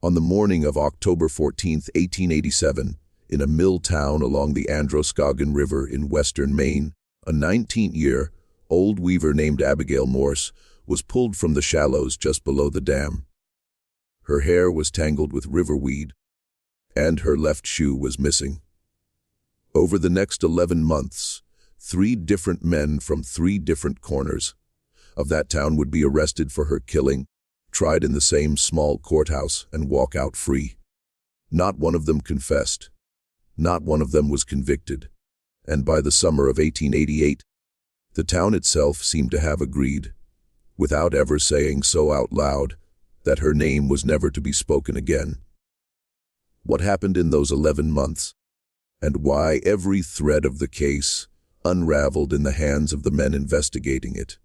On the morning of October 14, 1887, in a mill town along the Androscoggin River in western Maine, a 19-year-old weaver named Abigail Morse was pulled from the shallows just below the dam. Her hair was tangled with river weed, and her left shoe was missing. Over the next 11 months, 3 different men from 3 different corners of that town would be arrested for her killing, tried in the same small courthouse, and walk out free. Not one of them confessed. Not one of them was convicted. And by the summer of 1888, the town itself seemed to have agreed, without ever saying so out loud, that her name was never to be spoken again. What happened in those 11 months, and why every thread of the case, unraveled in the hands of the men investigating it,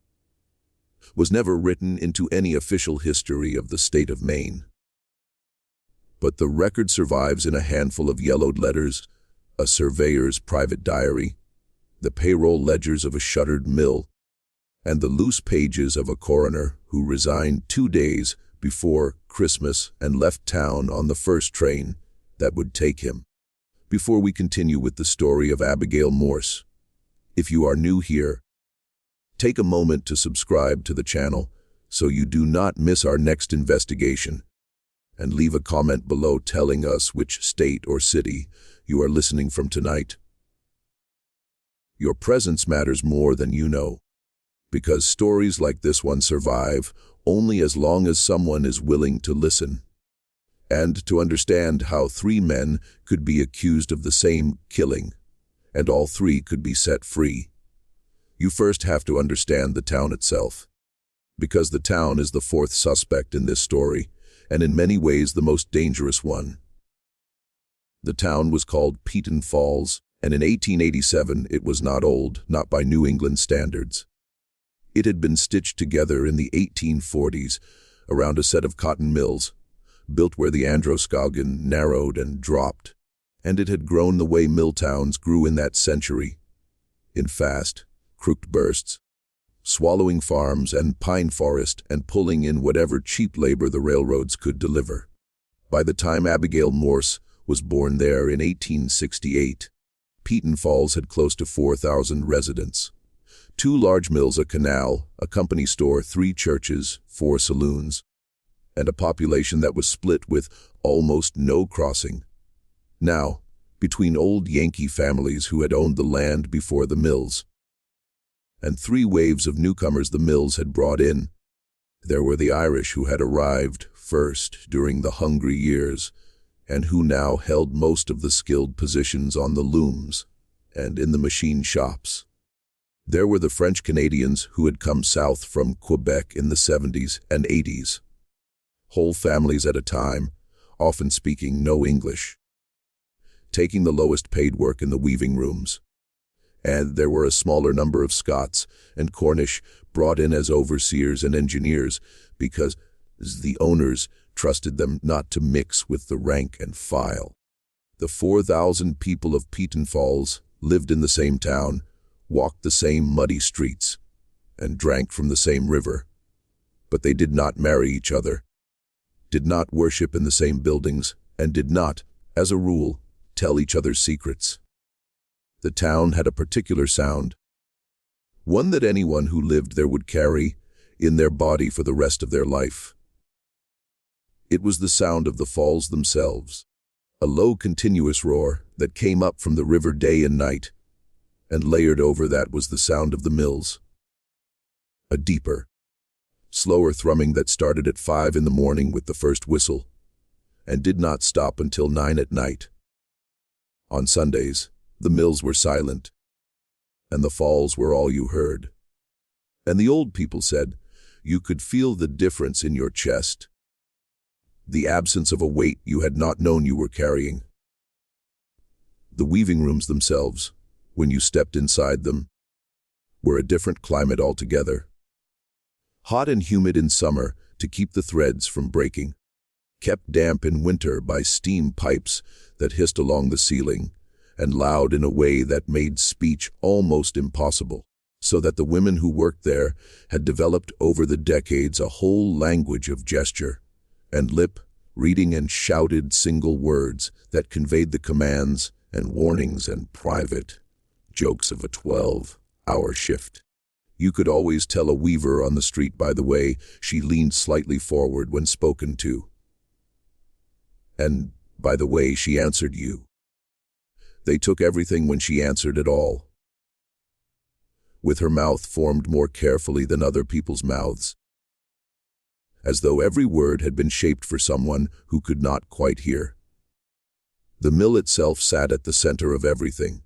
was never written into any official history of the state of Maine. But the record survives in a handful of yellowed letters, a surveyor's private diary, the payroll ledgers of a shuttered mill, and the loose pages of a coroner who resigned 2 days before Christmas and left town on the first train that would take him. Before we continue with the story of Abigail Morse, if you are new here, take a moment to subscribe to the channel so you do not miss our next investigation, and leave a comment below telling us which state or city you are listening from tonight. Your presence matters more than you know, because stories like this one survive only as long as someone is willing to listen. And to understand how 3 men could be accused of the same killing, and all 3 could be set free, you first have to understand the town itself. Because the town is the 4th suspect in this story, and in many ways the most dangerous one. The town was called Peton Falls, and in 1887 it was not old, not by New England standards. It had been stitched together in the 1840s around a set of cotton mills, built where the Androscoggin narrowed and dropped, and it had grown the way mill towns grew in that century, in fast, crooked bursts, swallowing farms and pine forest and pulling in whatever cheap labor the railroads could deliver. By the time Abigail Morse was born there in 1868, Peton Falls had close to 4,000 residents. 2 large mills, a canal, a company store, 3 churches, 4 saloons, and a population that was split with almost no crossing. Now, between old Yankee families who had owned the land before the mills, and 3 waves of newcomers the mills had brought in, there were the Irish who had arrived first during the hungry years, and who now held most of the skilled positions on the looms and in the machine shops. There were the French Canadians who had come south from Quebec in the 70s and 80s. Whole families at a time, often speaking no English, taking the lowest paid work in the weaving rooms. And there were a smaller number of Scots and Cornish brought in as overseers and engineers because the owners trusted them not to mix with the rank and file. The 4,000 people of Peton Falls lived in the same town, walked the same muddy streets, and drank from the same river. But they did not marry each other, did not worship in the same buildings, and did not, as a rule, tell each other's secrets. The town had a particular sound, one that anyone who lived there would carry in their body for the rest of their life. It was the sound of the falls themselves, a low continuous roar that came up from the river day and night, and layered over that was the sound of the mills. A deeper, slower thrumming that started at 5 in the morning with the first whistle, and did not stop until 9 at night. On Sundays, the mills were silent, and the falls were all you heard. And the old people said you could feel the difference in your chest, the absence of a weight you had not known you were carrying. The weaving rooms themselves, when you stepped inside them, were a different climate altogether. Hot and humid in summer to keep the threads from breaking, kept damp in winter by steam pipes that hissed along the ceiling, and loud in a way that made speech almost impossible, so that the women who worked there had developed over the decades a whole language of gesture and lip reading and shouted single words that conveyed the commands and warnings and private jokes of a 12-hour shift. You could always tell a weaver on the street by the way she leaned slightly forward when spoken to, and by the way she answered you. They took everything when she answered at all, with her mouth formed more carefully than other people's mouths, as though every word had been shaped for someone who could not quite hear. The mill itself sat at the center of everything.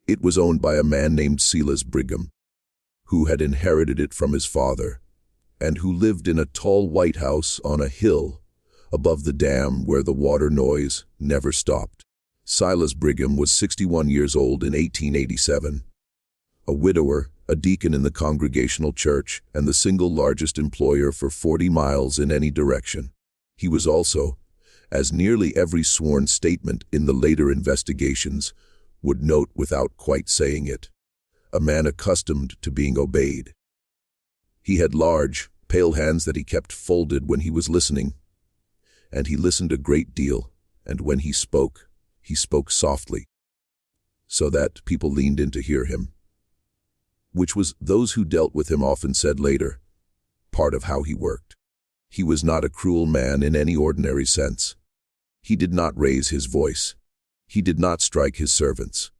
It was owned by a man named Silas Brigham, who had inherited it from his father, and who lived in a tall white house on a hill above the dam where the water noise never stopped. Silas Brigham was 61 years old in 1887, a widower, a deacon in the Congregational Church, and the single largest employer for 40 miles in any direction. He was also, as nearly every sworn statement in the later investigations would note without quite saying it, a man accustomed to being obeyed. He had large, pale hands that he kept folded when he was listening, and he listened a great deal, and when he spoke softly, so that people leaned in to hear him, which was, those who dealt with him often said later, part of how he worked. He was not a cruel man in any ordinary sense. He did not raise his voice. He did not strike his servants.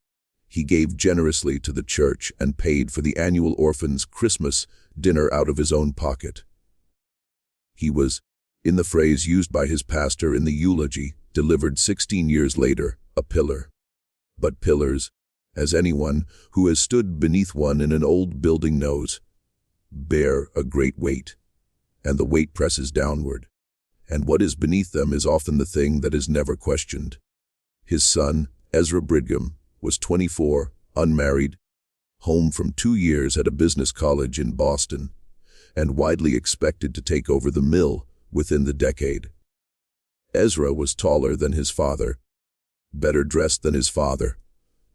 He gave generously to the church and paid for the annual orphans' Christmas dinner out of his own pocket. He was, in the phrase used by his pastor in the eulogy delivered 16 years later, a pillar. But pillars, as anyone who has stood beneath one in an old building knows, bear a great weight, and the weight presses downward, and what is beneath them is often the thing that is never questioned. His son, Ezra Brigham, was 24, unmarried, home from 2 years at a business college in Boston, and widely expected to take over the mill within the decade. Ezra was taller than his father, better dressed than his father,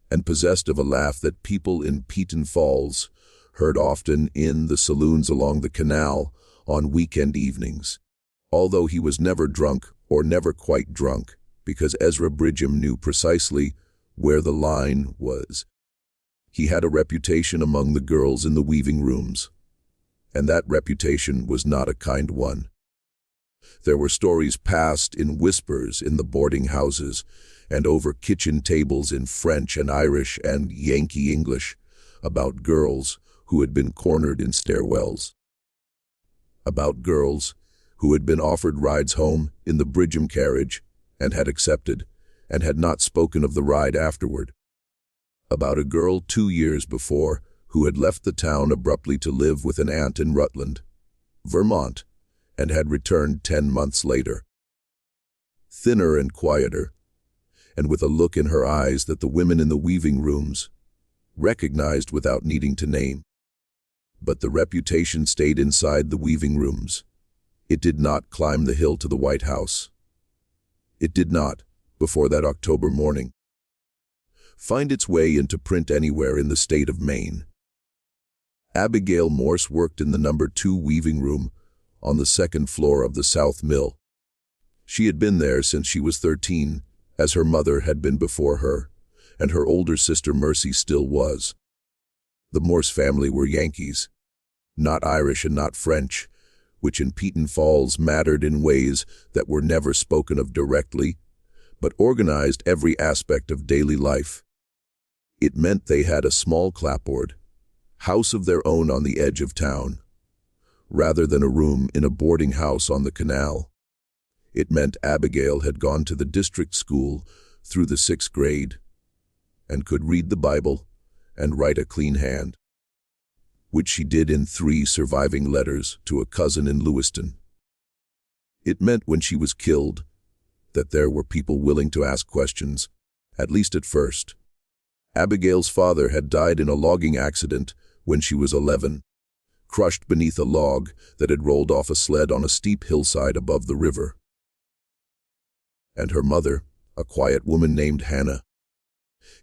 and possessed of a laugh that people in Peton Falls heard often in the saloons along the canal on weekend evenings. Although he was never drunk or never quite drunk, because Ezra Brigham knew precisely where the line was. He had a reputation among the girls in the weaving rooms, and that reputation was not a kind one. There were stories passed in whispers in the boarding houses and over kitchen tables in French and Irish and Yankee English about girls who had been cornered in stairwells, about girls who had been offered rides home in the Brigham carriage and had accepted and had not spoken of the ride afterward, about a girl 2 years before who had left the town abruptly to live with an aunt in Rutland, Vermont, and had returned 10 months later, thinner and quieter, and with a look in her eyes that the women in the weaving rooms recognized without needing to name. But the reputation stayed inside the weaving rooms. It did not climb the hill to the White House. It did not, before that October morning, find its way into print anywhere in the state of Maine. Abigail Morse worked in the No. 2 weaving room on the 2nd floor of the South Mill. She had been there since she was 13, as her mother had been before her, and her older sister Mercy still was. The Morse family were Yankees, not Irish and not French, which in Peton Falls mattered in ways that were never spoken of directly, but organized every aspect of daily life. It meant they had a small clapboard, house of their own on the edge of town, rather than a room in a boarding house on the canal. It meant Abigail had gone to the district school through the 6th grade and could read the Bible and write a clean hand, which she did in 3 surviving letters to a cousin in Lewiston. It meant when she was killed that there were people willing to ask questions, at least at first. Abigail's father had died in a logging accident when she was 11, crushed beneath a log that had rolled off a sled on a steep hillside above the river. And her mother, a quiet woman named Hannah,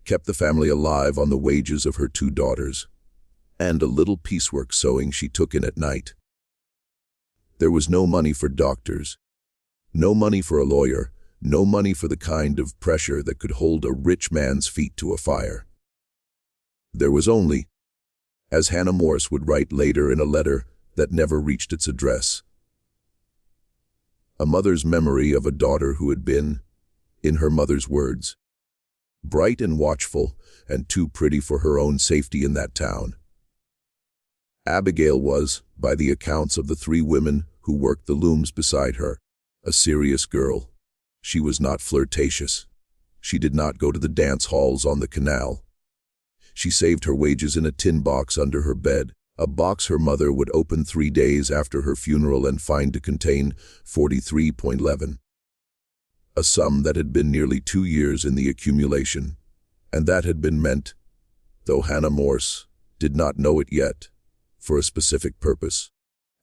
kept the family alive on the wages of her 2 daughters and a little piecework sewing she took in at night. There was no money for doctors, No money for a lawyer, no money for the kind of pressure that could hold a rich man's feet to a fire. There was only, as Hannah Morse would write later in a letter that never reached its address, a mother's memory of a daughter who had been, in her mother's words, bright and watchful and too pretty for her own safety in that town. Abigail was, by the accounts of the three women who worked the looms beside her, a serious girl. She was not flirtatious. She did not go to the dance halls on the canal. She saved her wages in a tin box under her bed, a box her mother would open 3 days after her funeral and find to contain 43.11. A sum that had been nearly 2 years in the accumulation, and that had been meant, though Hannah Morse did not know it yet, for a specific purpose.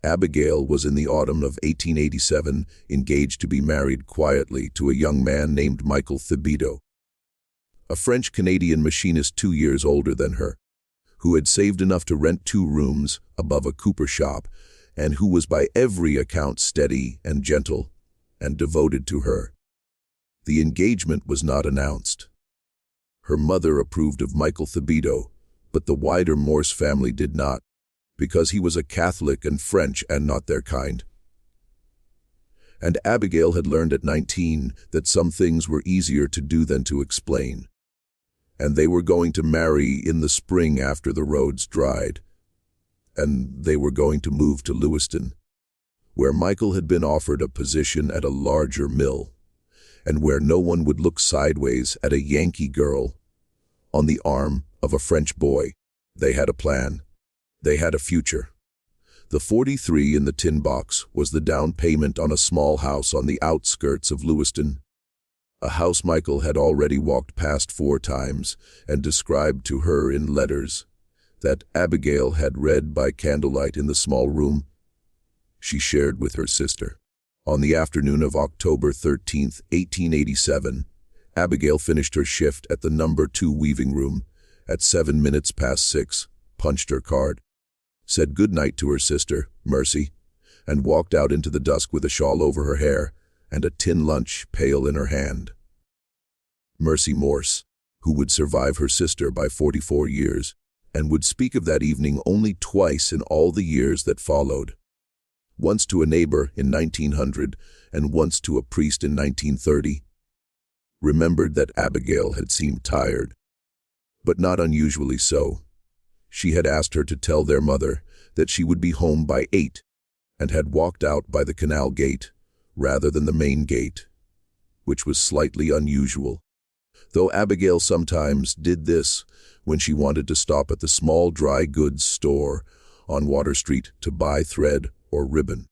Abigail was in the autumn of 1887 engaged to be married quietly to a young man named Michael Thibodeau, a French-Canadian machinist 2 years older than her, who had saved enough to rent 2 rooms above a cooper shop and who was by every account steady and gentle and devoted to her. The engagement was not announced. Her mother approved of Michael Thibodeau, but the wider Morse family did not, because he was a Catholic and French and not their kind. And Abigail had learned at 19 that some things were easier to do than to explain. And they were going to marry in the spring after the roads dried. And they were going to move to Lewiston, where Michael had been offered a position at a larger mill, and where no one would look sideways at a Yankee girl on the arm of a French boy. They had a plan. They had a future. The 43 in the tin box was the down payment on a small house on the outskirts of Lewiston, a house Michael had already walked past 4 times and described to her in letters that Abigail had read by candlelight in the small room she shared with her sister. On the afternoon of October 13, 1887, Abigail finished her shift at the number 2 weaving room at 7 minutes past 6, punched her card, said good night to her sister, Mercy, and walked out into the dusk with a shawl over her hair and a tin lunch pail in her hand. Mercy Morse, who would survive her sister by 44 years, and would speak of that evening only twice in all the years that followed. Once to a neighbor in 1900 and once to a priest in 1930, remembered that Abigail had seemed tired, but not unusually so. She had asked her to tell their mother that she would be home by 8 and had walked out by the canal gate rather than the main gate, which was slightly unusual, though Abigail sometimes did this when she wanted to stop at the small dry goods store on Water Street to buy thread or ribbon.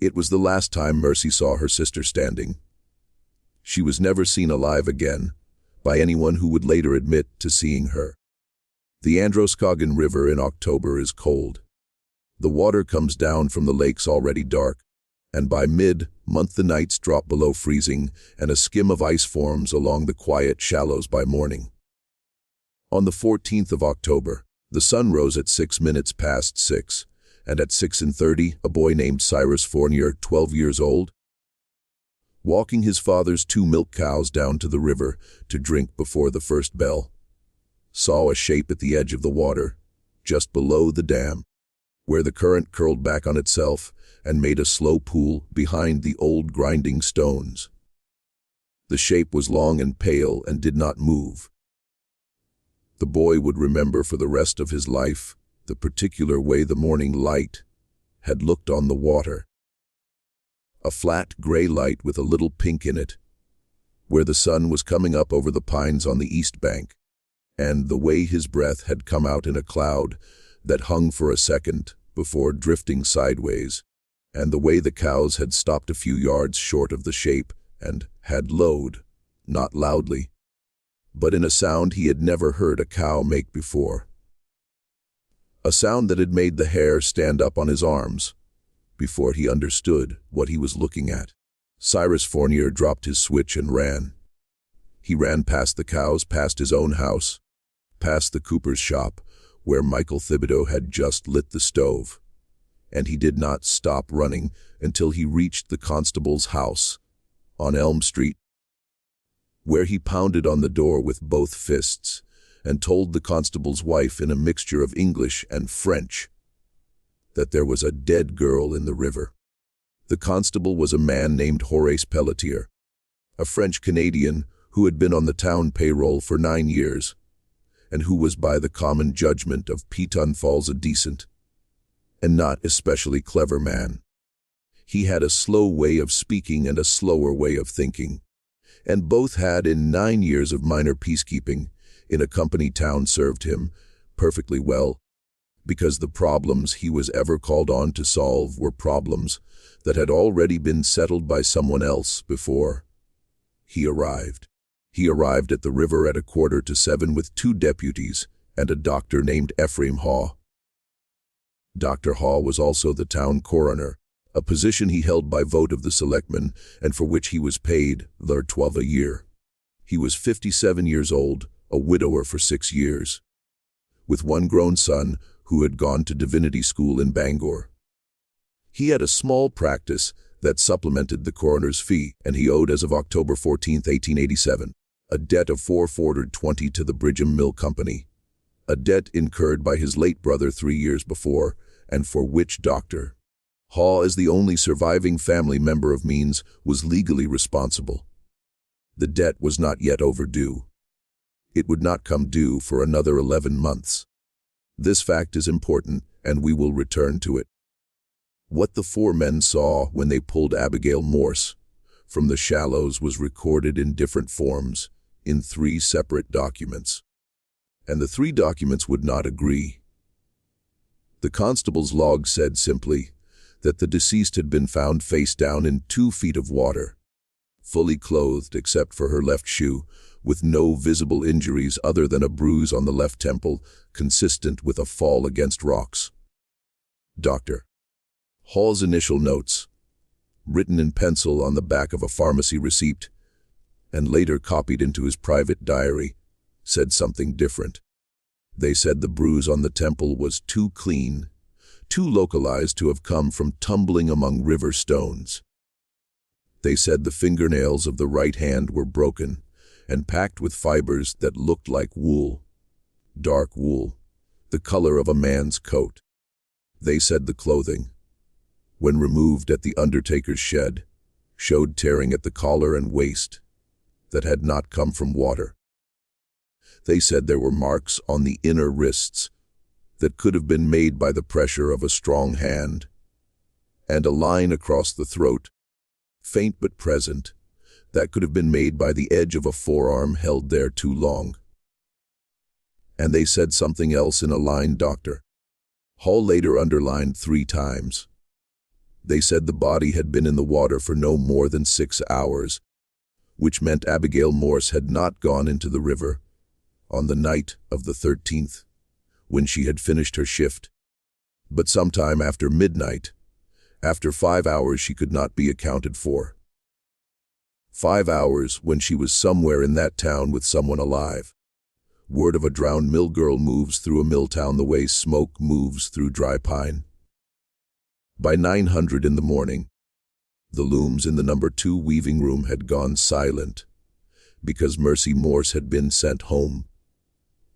It was the last time Mercy saw her sister standing. She was never seen alive again by anyone who would later admit to seeing her. The Androscoggin River in October is cold. The water comes down from the lakes already dark, and by mid-month the nights drop below freezing and a skim of ice forms along the quiet shallows by morning. On the 14th of October, the sun rose at 6 minutes past 6, and at 6:30 a boy named Cyrus Fournier, 12 years old, walking his father's 2 milk cows down to the river to drink before the first bell, saw a shape at the edge of the water, just below the dam, where the current curled back on itself and made a slow pool behind the old grinding stones. The shape was long and pale and did not move. The boy would remember for the rest of his life the particular way the morning light had looked on the water. A flat gray light with a little pink in it, where the sun was coming up over the pines on the east bank, and the way his breath had come out in a cloud that hung for a second before drifting sideways, and the way the cows had stopped a few yards short of the shape and had lowed, not loudly, but in a sound he had never heard a cow make before. A sound that had made the hair stand up on his arms before he understood what he was looking at. Cyrus Fournier dropped his switch and ran. He ran past the cows, past his own house, past the cooper's shop, where Michael Thibodeau had just lit the stove. and he did not stop running until he reached the constable's house on Elm Street, where he pounded on the door with both fists and told the constable's wife in a mixture of English and French that there was a dead girl in the river. The constable was a man named Horace Pelletier, a French-Canadian who had been on the town payroll for 9 years, and who was by the common judgment of Peton Falls a decent and not especially clever man. He had a slow way of speaking and a slower way of thinking, and both had in 9 years of minor peacekeeping in a company town served him perfectly well, because the problems he was ever called on to solve were problems that had already been settled by someone else before he arrived. He arrived at the river at 6:45 with 2 deputies and a doctor named Ephraim Haw. Dr. Haw was also the town coroner, a position he held by vote of the selectmen and for which he was paid $12 a year. He was 57 years old, a widower for 6 years, with 1 grown son who had gone to divinity school in Bangor. He had a small practice that supplemented the coroner's fee, and he owed as of October 14, 1887, a debt of $420 to the Bridgham Mill Company, a debt incurred by his late brother 3 years before, and for which Dr. Haw, as the only surviving family member of means, was legally responsible. The debt was not yet overdue. It would not come due for another 11 months. This fact is important, and we will return to it. What the 4 men saw when they pulled Abigail Morse from the shallows was recorded in different forms in 3 separate documents, and the 3 documents would not agree. The constable's log said simply that the deceased had been found face down in 2 feet of water, fully clothed except for her left shoe, with no visible injuries other than a bruise on the left temple, consistent with a fall against rocks. Dr. Hall's initial notes, written in pencil on the back of a pharmacy receipt, and later copied into his private diary, said something different. They said the bruise on the temple was too clean, too localized to have come from tumbling among river stones. They said the fingernails of the right hand were broken and packed with fibers that looked like wool, dark wool, the color of a man's coat. They said the clothing, when removed at the undertaker's shed, showed tearing at the collar and waist that had not come from water. They said there were marks on the inner wrists that could have been made by the pressure of a strong hand, and a line across the throat, faint but present, that could have been made by the edge of a forearm held there too long. And they said something else in a line Dr. Hall later underlined 3 times. They said the body had been in the water for no more than 6 hours, which meant Abigail Morse had not gone into the river on the night of the 13th, when she had finished her shift, but sometime after midnight, after 5 hours she could not be accounted for. 5 hours when she was somewhere in that town with someone alive. Word of a drowned mill girl moves through a mill town the way smoke moves through dry pine. By 900 in the morning, the looms in the number 2 weaving room had gone silent because Mercy Morse had been sent home,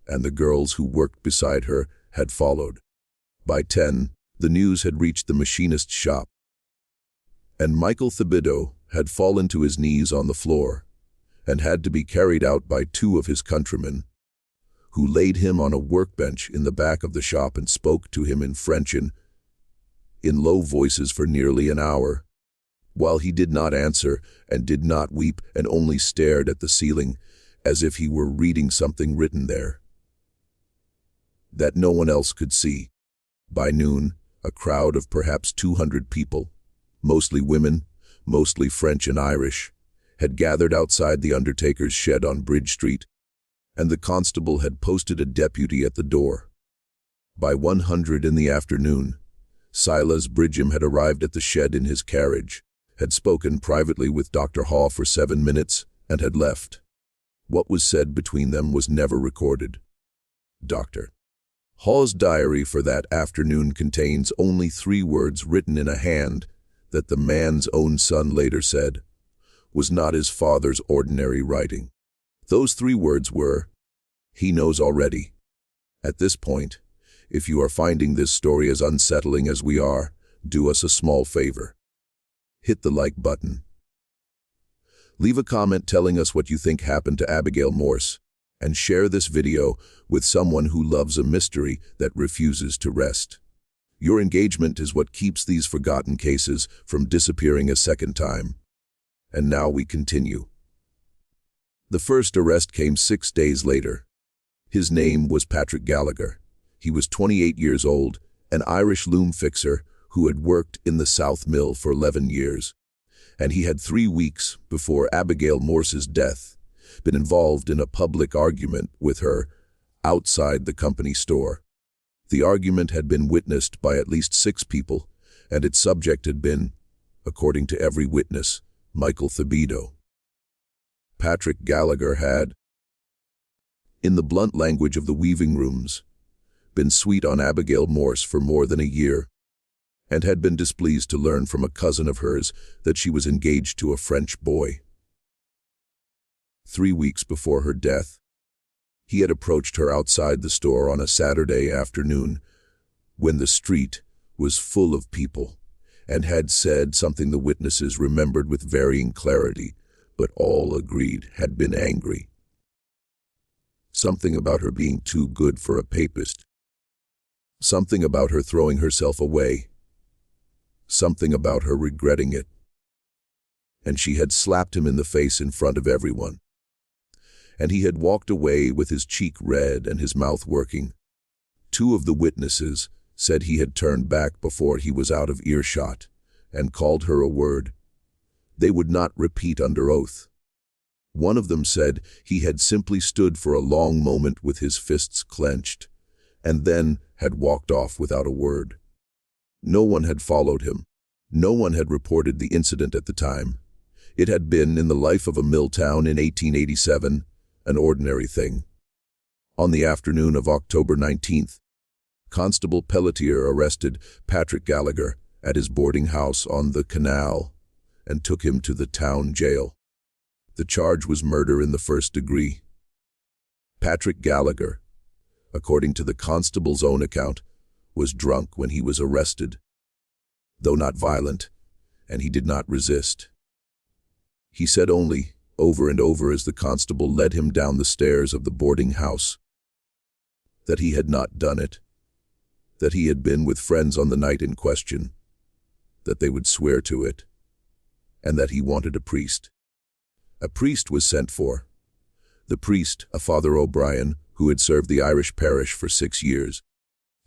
and the girls who worked beside her had followed. By 10, the news had reached the machinist's shop, and Michael Thibodeau had fallen to his knees on the floor and had to be carried out by 2 of his countrymen, who laid him on a workbench in the back of the shop and spoke to him in French in low voices for nearly an hour, while he did not answer and did not weep and only stared at the ceiling as if he were reading something written there that no one else could see. By noon, a crowd of perhaps 200 people, mostly women, mostly French and Irish, had gathered outside the undertaker's shed on Bridge Street, and the constable had posted a deputy at the door. By 100 in the afternoon, Silas Bridgham had arrived at the shed in his carriage, had spoken privately with Dr. Haw for 7 minutes, and had left. What was said between them was never recorded. Dr. Hall's diary for that afternoon contains only 3 words written in a hand that the man's own son later said was not his father's ordinary writing. Those 3 words were, "He knows already." At this point, if you are finding this story as unsettling as we are, do us a small favor. Hit the like button. Leave a comment telling us what you think happened to Abigail Morse, and share this video with someone who loves a mystery that refuses to rest. Your engagement is what keeps these forgotten cases from disappearing a second time. And now we continue. The first arrest came 6 days later. His name was Patrick Gallagher. He was 28 years old, an Irish loom fixer who had worked in the South Mill for 11 years. And he had 3 weeks before Abigail Morse's death been involved in a public argument with her outside the company store. The argument had been witnessed by at least 6 people, and its subject had been, according to every witness, Michael Thibodeau. Patrick Gallagher had, in the blunt language of the weaving rooms, been sweet on Abigail Morse for more than a year, and had been displeased to learn from a cousin of hers that she was engaged to a French boy. 3 weeks before her death, he had approached her outside the store on a Saturday afternoon when the street was full of people, and had said something the witnesses remembered with varying clarity, but all agreed had been angry. Something about her being too good for a papist. Something about her throwing herself away. Something about her regretting it. And she had slapped him in the face in front of everyone. And he had walked away with his cheek red and his mouth working. 2 of the witnesses said he had turned back before he was out of earshot and called her a word they would not repeat under oath. One of them said he had simply stood for a long moment with his fists clenched, and then had walked off without a word. No one had followed him. No one had reported the incident at the time. It had been, in the life of a mill town in 1887, an ordinary thing. On the afternoon of October 19th, Constable Pelletier arrested Patrick Gallagher at his boarding house on the canal and took him to the town jail. The charge was murder in the 1st degree. Patrick Gallagher, according to the constable's own account, was drunk when he was arrested, though not violent, and he did not resist. He said only, over and over as the constable led him down the stairs of the boarding house, that he had not done it, that he had been with friends on the night in question, that they would swear to it, and that he wanted a priest. A priest was sent for. The priest, a Father O'Brien, who had served the Irish parish for 6 years,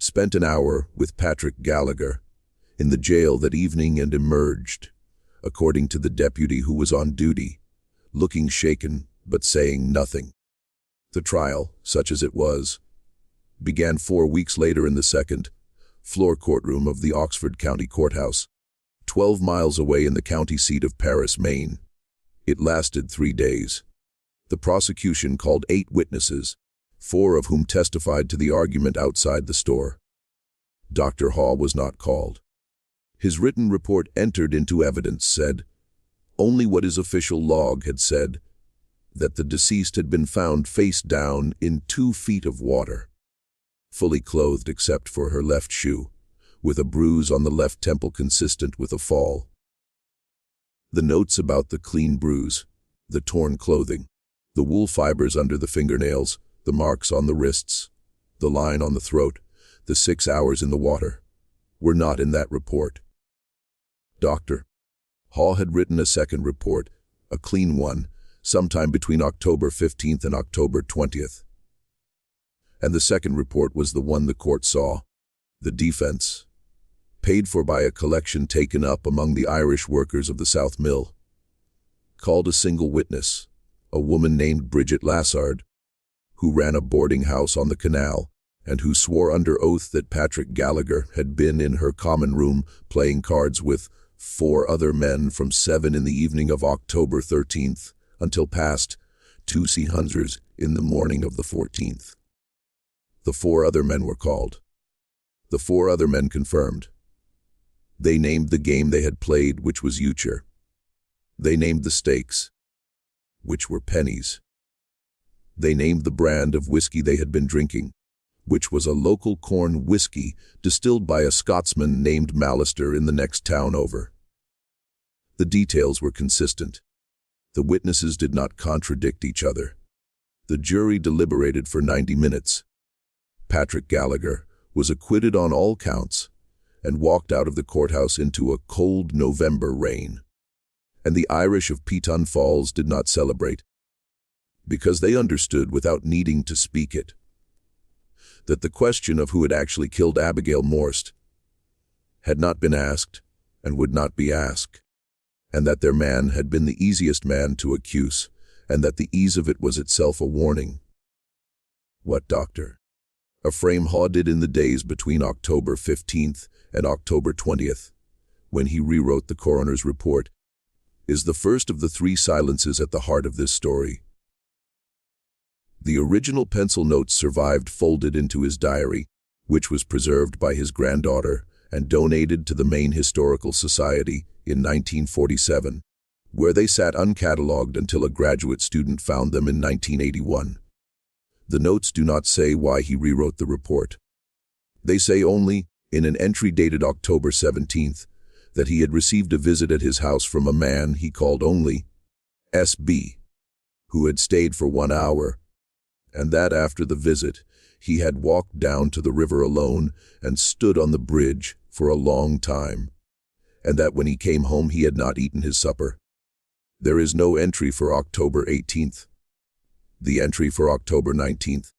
spent an hour with Patrick Gallagher in the jail that evening and emerged, according to the deputy who was on duty, looking shaken but saying nothing. The trial, such as it was, began 4 weeks later in the 2nd floor courtroom of the Oxford County Courthouse, 12 miles away in the county seat of Paris, Maine. It lasted 3 days. The prosecution called 8 witnesses, 4 of whom testified to the argument outside the store. Dr. Hall was not called. His written report entered into evidence said only what his official log had said, that the deceased had been found face down in 2 feet of water, fully clothed except for her left shoe, with a bruise on the left temple consistent with a fall. The notes about the clean bruise, the torn clothing, the wool fibers under the fingernails, the marks on the wrists, the line on the throat, the 6 hours in the water, were not in that report. Dr. Hall had written a second report, a clean one, sometime between October 15th and October 20th. And the second report was the one the court saw. The defense, paid for by a collection taken up among the Irish workers of the South Mill, called a single witness, a woman named Bridget Lassard, who ran a boarding house on the canal and who swore under oath that Patrick Gallagher had been in her common room playing cards with 4 other men from 7 in the evening of October 13th until past 2 in the morning of the 14th. The 4 other men were called. The 4 other men confirmed. They named the game they had played, which was euchre. They named the stakes, which were pennies. They named the brand of whiskey they had been drinking, which was a local corn whiskey distilled by a Scotsman named Mallister in the next town over. The details were consistent. The witnesses did not contradict each other. The jury deliberated for 90 minutes. Patrick Gallagher was acquitted on all counts and walked out of the courthouse into a cold November rain. And the Irish of Peton Falls did not celebrate, because they understood without needing to speak it, that the question of who had actually killed Abigail Morse had not been asked and would not be asked, and that their man had been the easiest man to accuse, and that the ease of it was itself a warning. What Dr. Ephraim Haw did in the days between October 15th and October 20th, when he rewrote the coroner's report, is the first of the 3 silences at the heart of this story. The original pencil notes survived folded into his diary, which was preserved by his granddaughter and donated to the Maine Historical Society in 1947, where they sat uncatalogued until a graduate student found them in 1981. The notes do not say why he rewrote the report. They say only, in an entry dated October 17th, that he had received a visit at his house from a man he called only S.B., who had stayed for 1 hour, and that after the visit, he had walked down to the river alone and stood on the bridge for a long time, and that when he came home he had not eaten his supper. There is no entry for October 18th. The entry for October 19th,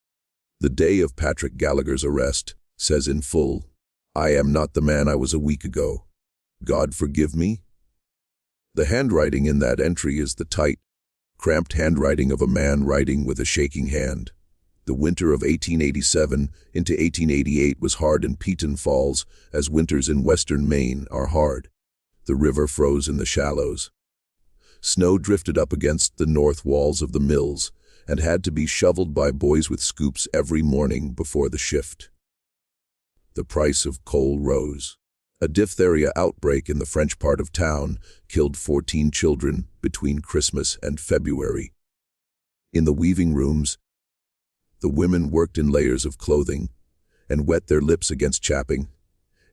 the day of Patrick Gallagher's arrest, says in full, "I am not the man I was a week ago. God forgive me." The handwriting in that entry is the tight, cramped handwriting of a man writing with a shaking hand. The winter of 1887 into 1888 was hard in Peton Falls, as winters in western Maine are hard. The river froze in the shallows. Snow drifted up against the north walls of the mills and had to be shoveled by boys with scoops every morning before the shift. The price of coal rose. A diphtheria outbreak in the French part of town killed 14 children between Christmas and February. In the weaving rooms, the women worked in layers of clothing and wet their lips against chapping,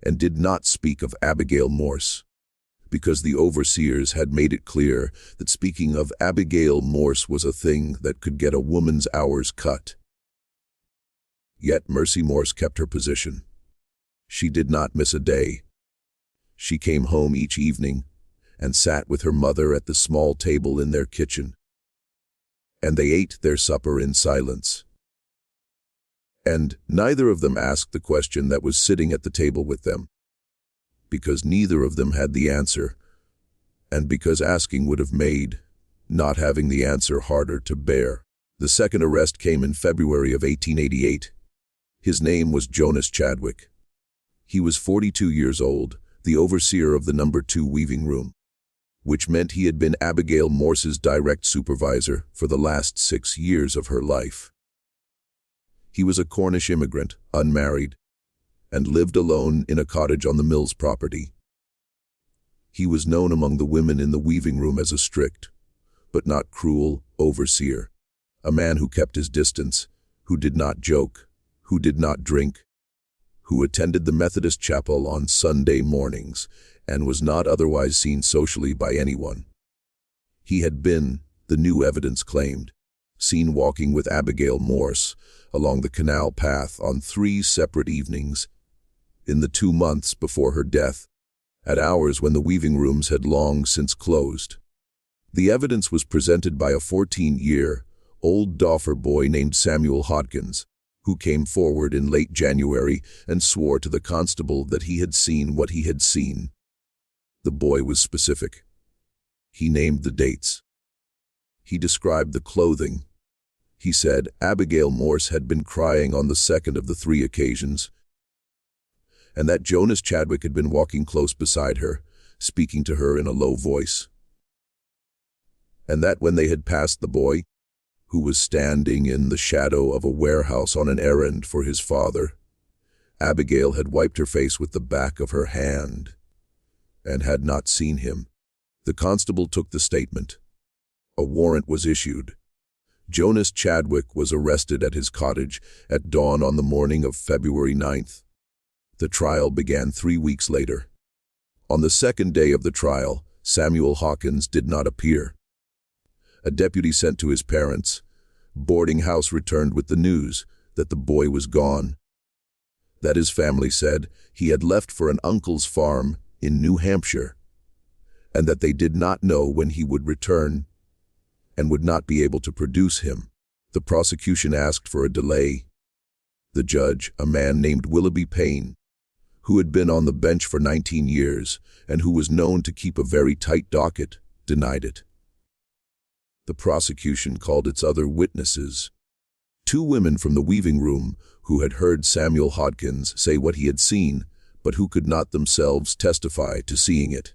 and did not speak of Abigail Morse, because the overseers had made it clear that speaking of Abigail Morse was a thing that could get a woman's hours cut. Yet Mercy Morse kept her position. She did not miss a day. She came home each evening and sat with her mother at the small table in their kitchen, and they ate their supper in silence. And neither of them asked the question that was sitting at the table with them, because neither of them had the answer, and because asking would have made not having the answer harder to bear. The second arrest came in February of 1888. His name was Jonas Chadwick. He was 42 years old, the overseer of the No. 2 weaving room, which meant he had been Abigail Morse's direct supervisor for the last 6 years of her life. He was a Cornish immigrant, unmarried, and lived alone in a cottage on the mill's property. He was known among the women in the weaving room as a strict, but not cruel, overseer, a man who kept his distance, who did not joke, who did not drink, who attended the Methodist chapel on Sunday mornings and was not otherwise seen socially by anyone. He had been, the new evidence claimed, seen walking with Abigail Morse along the canal path on 3 separate evenings in the 2 months before her death, at hours when the weaving rooms had long since closed. The evidence was presented by a 14-year-old Doffer boy named Samuel Hodkins, who came forward in late January and swore to the constable that he had seen what he had seen. The boy was specific. He named the dates. He described the clothing. He said Abigail Morse had been crying on the second of the 3 occasions, and that Jonas Chadwick had been walking close beside her, speaking to her in a low voice. And that when they had passed the boy, who was standing in the shadow of a warehouse on an errand for his father. Abigail had wiped her face with the back of her hand and had not seen him. The constable took the statement. A warrant was issued. Jonas Chadwick was arrested at his cottage at dawn on the morning of February 9th. The trial began 3 weeks later. On the second day of the trial, Samuel Hawkins did not appear. A deputy sent to his parents' boarding house returned with the news that the boy was gone. That his family said he had left for an uncle's farm in New Hampshire, and that they did not know when he would return and would not be able to produce him. The prosecution asked for a delay. The judge, a man named Willoughby Payne, who had been on the bench for 19 years and who was known to keep a very tight docket, denied it. The prosecution called its other witnesses. 2 women from the weaving room who had heard Samuel Hawkins say what he had seen, but who could not themselves testify to seeing it.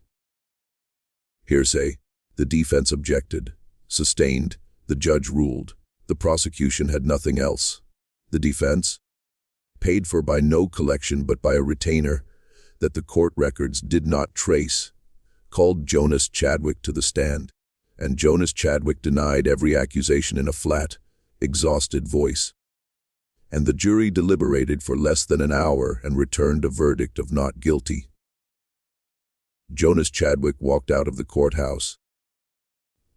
Hearsay. The defense objected. Sustained. The judge ruled. The prosecution had nothing else. The defense, paid for by no collection but by a retainer that the court records did not trace, called Jonas Chadwick to the stand, and Jonas Chadwick denied every accusation in a flat, exhausted voice. And the jury deliberated for less than an hour and returned a verdict of not guilty. Jonas Chadwick walked out of the courthouse,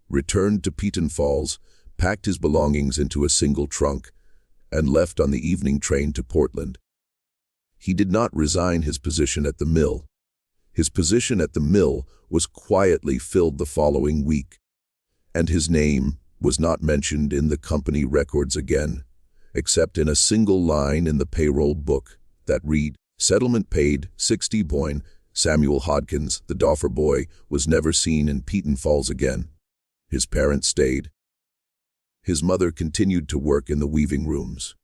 returned to Peton Falls, packed his belongings into a single trunk, and left on the evening train to Portland. He did not resign his position at the mill. His position at the mill was quietly filled the following week, and his name was not mentioned in the company records again, except in a single line in the payroll book that read, "Settlement paid, 60 boin, Samuel Hawkins, the Doffer boy, was never seen in Peton Falls again." His parents stayed. His mother continued to work in the weaving rooms.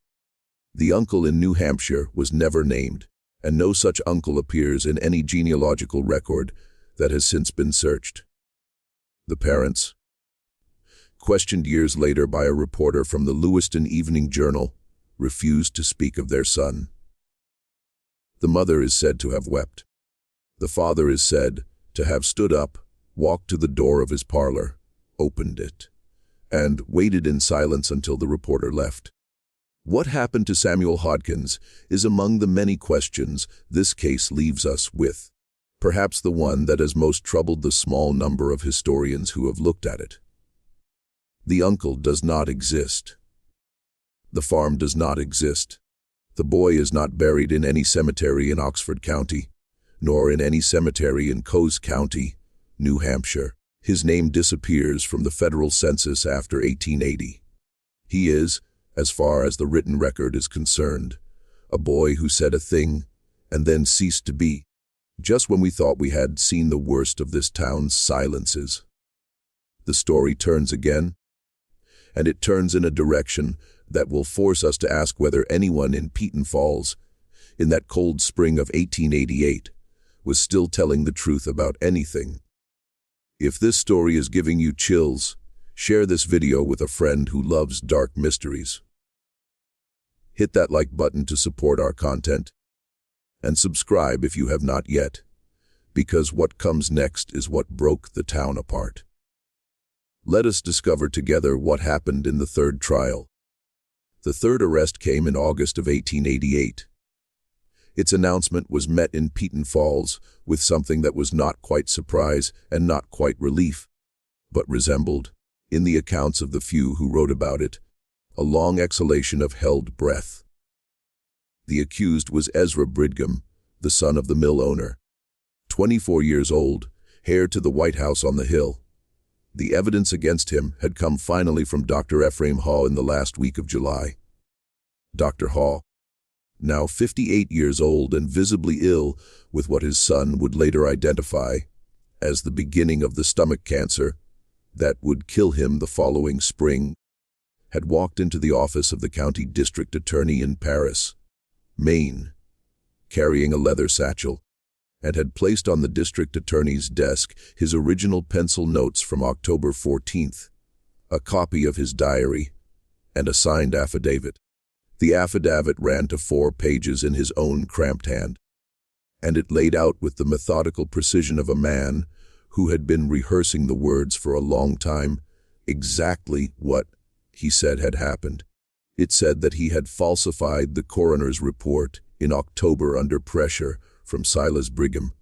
The uncle in New Hampshire was never named, and no such uncle appears in any genealogical record that has since been searched. The parents, questioned years later by a reporter from the Lewiston Evening Journal, refused to speak of their son. The mother is said to have wept. The father is said to have stood up, walked to the door of his parlor, opened it, and waited in silence until the reporter left. What happened to Samuel Hawkins is among the many questions this case leaves us with, perhaps the one that has most troubled the small number of historians who have looked at it. The uncle does not exist. The farm does not exist. The boy is not buried in any cemetery in Oxford County, nor in any cemetery in Coos County, New Hampshire. His name disappears from the federal census after 1880. He is, as far as the written record is concerned, a boy who said a thing and then ceased to be, just when we thought we had seen the worst of this town's silences. The story turns again, and it turns in a direction that will force us to ask whether anyone in Peton Falls, in that cold spring of 1888, was still telling the truth about anything. If this story is giving you chills, share this video with a friend who loves dark mysteries. Hit that like button to support our content, and subscribe if you have not yet, because what comes next is what broke the town apart. Let us discover together what happened in the third trial. The third arrest came in August of 1888. Its announcement was met in Peton Falls with something that was not quite surprise and not quite relief, but resembled, in the accounts of the few who wrote about it, a long exhalation of held breath. The accused was Ezra Bridgham, the son of the mill owner, 24 years old, heir to the White House on the Hill. The evidence against him had come finally from Dr. Ephraim Haw in the last week of July. Dr. Haw, now 58 years old and visibly ill with what his son would later identify as the beginning of the stomach cancer that would kill him the following spring, had walked into the office of the county district attorney in Paris, Maine, carrying a leather satchel, and had placed on the district attorney's desk his original pencil notes from October 14th, a copy of his diary, and a signed affidavit. The affidavit ran to 4 pages in his own cramped hand, and it laid out with the methodical precision of a man who had been rehearsing the words for a long time exactly what he said had happened. It said that he had falsified the coroner's report in October under pressure from Silas Brigham,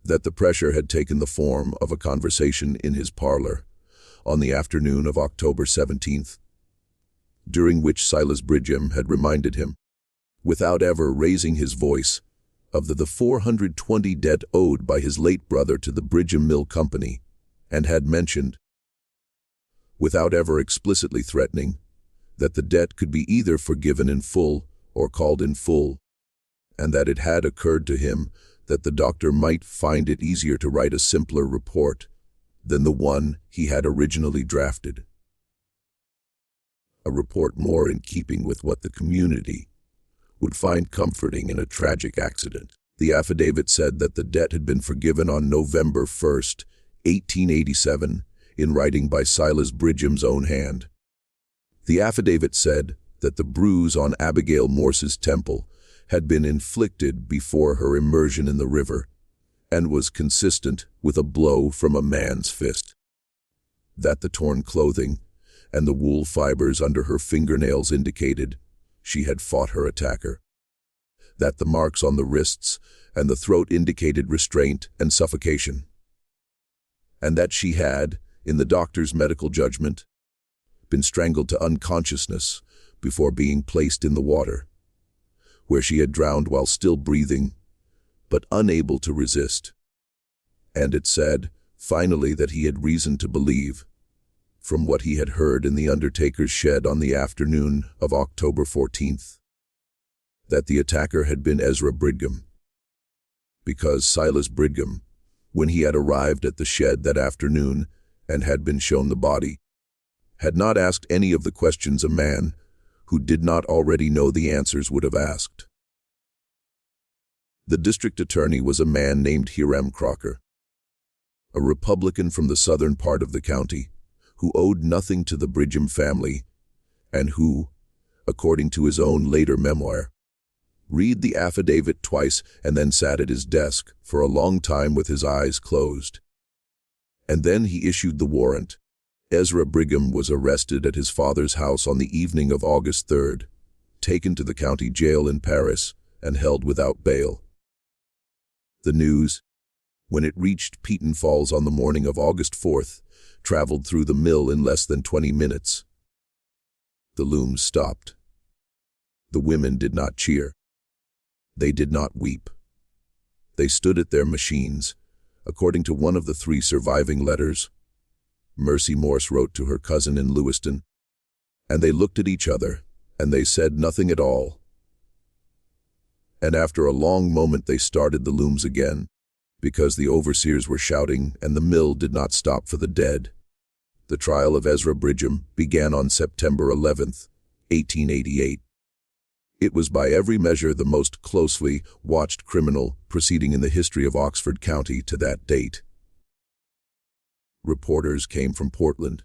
that the pressure had taken the form of a conversation in his parlor on the afternoon of October 17th, during which Silas Brigham had reminded him, without ever raising his voice, of the 420 debt owed by his late brother to the Brigham Mill Company, and had mentioned, without ever explicitly threatening, that the debt could be either forgiven in full or called in full, and that it had occurred to him that the doctor might find it easier to write a simpler report than the one he had originally drafted. A report more in keeping with what the community would find comforting in a tragic accident. The affidavit said that the debt had been forgiven on November 1st, 1887, in writing by Silas Brigham's own hand. The affidavit said that the bruise on Abigail Morse's temple had been inflicted before her immersion in the river, and was consistent with a blow from a man's fist. That the torn clothing and the wool fibers under her fingernails indicated she had fought her attacker. That the marks on the wrists and the throat indicated restraint and suffocation. And that she had, in the doctor's medical judgment, been strangled to unconsciousness before being placed in the water, where she had drowned while still breathing, but unable to resist. And it said, finally, that he had reason to believe, from what he had heard in the undertaker's shed on the afternoon of October 14th, that the attacker had been Ezra Brigham, because Silas Brigham, when he had arrived at the shed that afternoon and had been shown the body, had not asked any of the questions a man who did not already know the answers would have asked. The district attorney was a man named Hiram Crocker, a Republican from the southern part of the county, who owed nothing to the Brigham family, and who, according to his own later memoir, read the affidavit twice and then sat at his desk for a long time with his eyes closed. And then he issued the warrant. Ezra Brigham was arrested at his father's house on the evening of August 3rd, taken to the county jail in Paris, and held without bail. The news, when it reached Peton Falls on the morning of August 4th, traveled through the mill in less than 20 minutes. The looms stopped. The women did not cheer. They did not weep. They stood at their machines, according to one of the 3 surviving letters Mercy Morse wrote to her cousin in Lewiston, and they looked at each other, and they said nothing at all. And after a long moment they started the looms again, because the overseers were shouting and the mill did not stop for the dead. The trial of Ezra Brigham began on September 11th, 1888. It was by every measure the most closely watched criminal proceeding in the history of Oxford County to that date. Reporters came from Portland,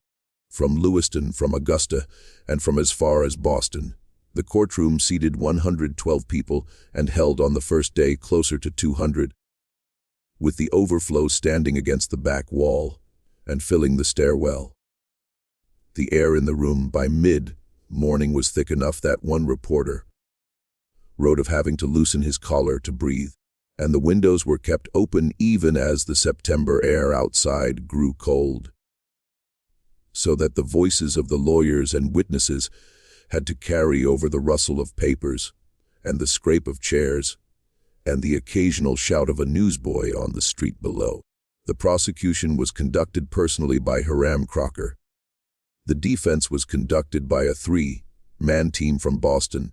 from Lewiston, from Augusta, and from as far as Boston. The courtroom seated 112 people and held on the first day closer to 200, with the overflow standing against the back wall and filling the stairwell. The air in the room by mid-morning was thick enough that one reporter wrote of having to loosen his collar to breathe, and the windows were kept open even as the September air outside grew cold, so that the voices of the lawyers and witnesses had to carry over the rustle of papers and the scrape of chairs and the occasional shout of a newsboy on the street below. The prosecution was conducted personally by Hiram Crocker. The defense was conducted by a 3-man team from Boston,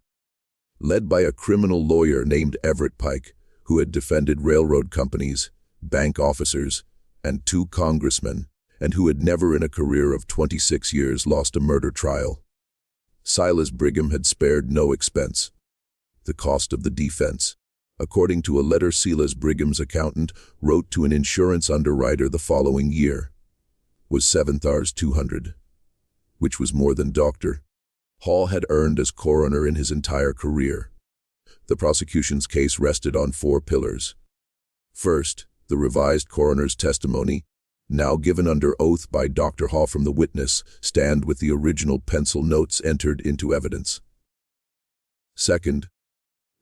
led by a criminal lawyer named Everett Pike, who had defended railroad companies, bank officers, and 2 congressmen, and who had never in a career of 26 years lost a murder trial. Silas Brigham had spared no expense. The cost of the defense, according to a letter Silas Brigham's accountant wrote to an insurance underwriter the following year, was $7,200. which was more than doctor, Hall had earned as coroner in his entire career. The prosecution's case rested on 4 pillars. First, the revised coroner's testimony, now given under oath by Dr. Hall from the witness stand with the original pencil notes entered into evidence. Second,